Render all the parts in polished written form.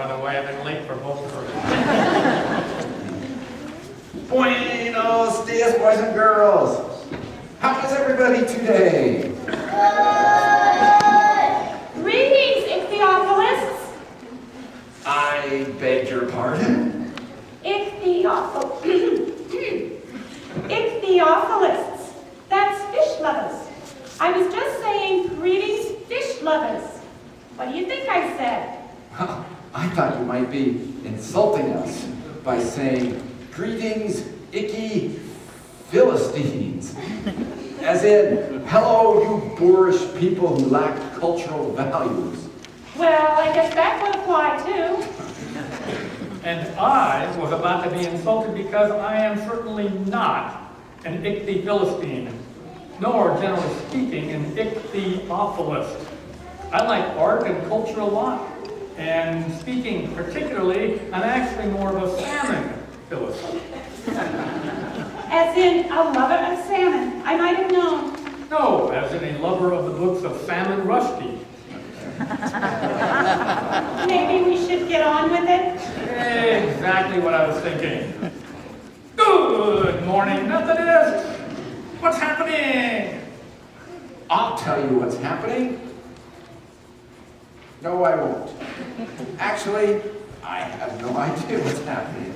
by the way. I've been late for both services. Buenos dias, boys and girls. How is everybody today? Greetings, ichthyophilists. I beg your pardon? Ichthyophilists. That's fish lovers. I was just saying greetings, fish lovers. What do you think I said? Well, I thought you might be insulting us by saying, greetings, icky Philistines. As in, hello, you boorish people who lack cultural values. Well, I guess that would apply too. And I was about to be insulted because I am certainly not an ichthy-Philistine, nor, generally speaking, an ichthyophilist. I like art and culture a lot. And speaking particularly, I'm actually more of a salmon philist. As in a lover of salmon. I might have known. No, as in a lover of the books of Salmon Rushdie. Maybe we should get on with it. Exactly what I was thinking. Good morning, Methodist. What's happening? I'll tell you what's happening. No, I won't. Actually, I have no idea what's happening.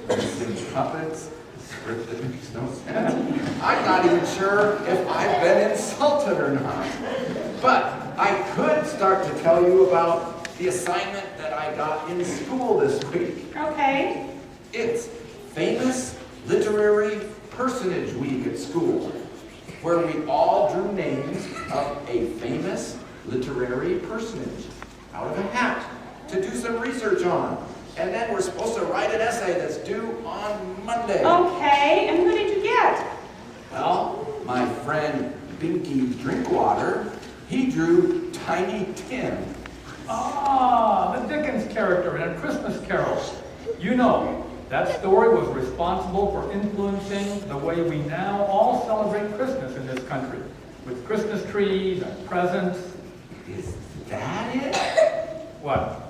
These puppets, script that makes no sense. I'm not even sure if I've been insulted or not. But I could start to tell you about the assignment that I got in school this week. Okay. It's Famous Literary Personage Week at school, where we all drew names of a famous literary personage out of a hat to do some research on. And then we're supposed to write an essay that's due on Monday. Okay, and who did you get? Well, my friend Binky Drinkwater, he drew Tiny Tim. Ah, the Dickens character in A Christmas Carol. You know, that story was responsible for influencing the way we now all celebrate Christmas in this country, with Christmas trees and presents. Is that it? What?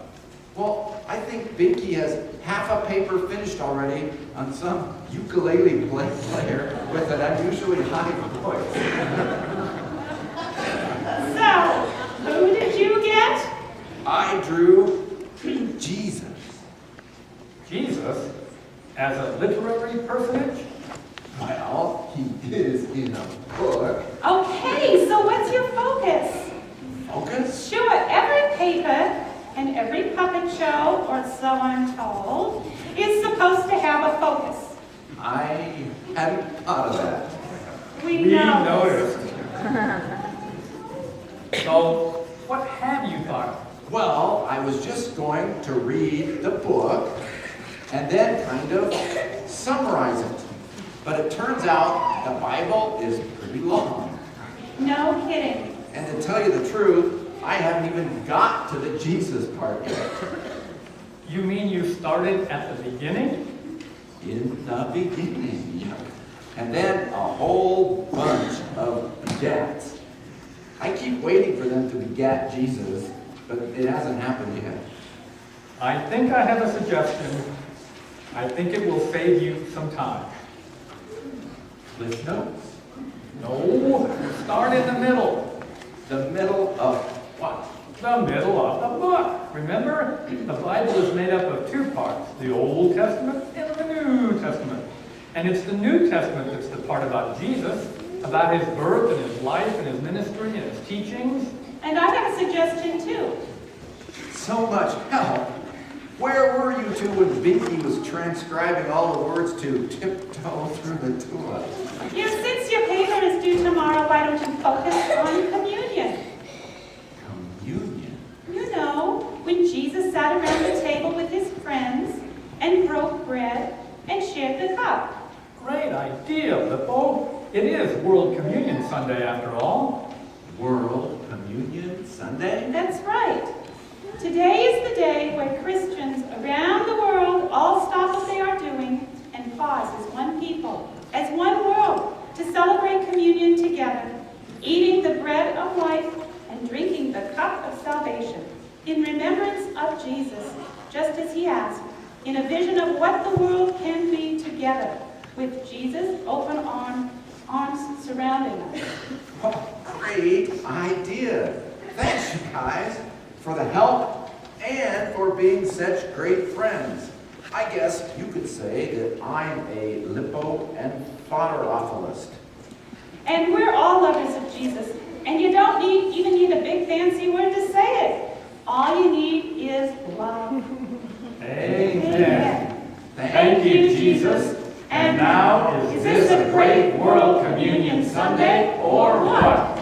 Well, I think Binky has half a paper finished already on some ukulele player with an unusually high voice. So, who did you get? I drew Jesus. Jesus? As a literary personage? Well, he is in a book. Okay, so what's your focus? Focus? Sure, every paper and every puppet show, or so I'm told, is supposed to have a focus. I hadn't thought of that. We noticed. So, what have you thought of? Well, I was just going to read the book and then kind of summarize it. But it turns out the Bible is pretty long. No kidding. And to tell you the truth, I haven't even got to the Jesus part yet. You mean you started at the beginning? In the beginning, yeah. And then a whole bunch of begats. I keep waiting for them to begat Jesus, but it hasn't happened yet. I think I have a suggestion. I think it will save you some time. Cliff notes? No, start in the middle. The middle of what? The middle of the book. Remember, the Bible is made up of two parts, the Old Testament and the New Testament. And it's the New Testament that's the part about Jesus, about his birth and his life and his ministry and his teachings. And I have a suggestion too. So much help. Where were you two when Binky was transcribing all the words to tiptoe through the tulip? Since your paper is due tomorrow, why don't you focus on communion? Communion? You know, when Jesus sat around the table with his friends and broke bread and shared the cup. Great idea, Lippo. It is World Communion Sunday after all. World Communion Sunday? That's right. Today is the day where Christians around the world all stop what they are doing and pause as one people, as one world, to celebrate communion together, eating the bread of life and drinking the cup of salvation in remembrance of Jesus, just as he asked, in a vision of what the world can be together, with Jesus' open arms surrounding us. What great idea. Thanks, you guys, for the help and for being such great friends. I guess you could say that I'm a Lippo and Fodderophilist. And we're all lovers of Jesus, and you don't even need a big fancy word to say it. All you need is love. Amen. Thank you, Jesus. And now, is this a great World Communion Sunday or what?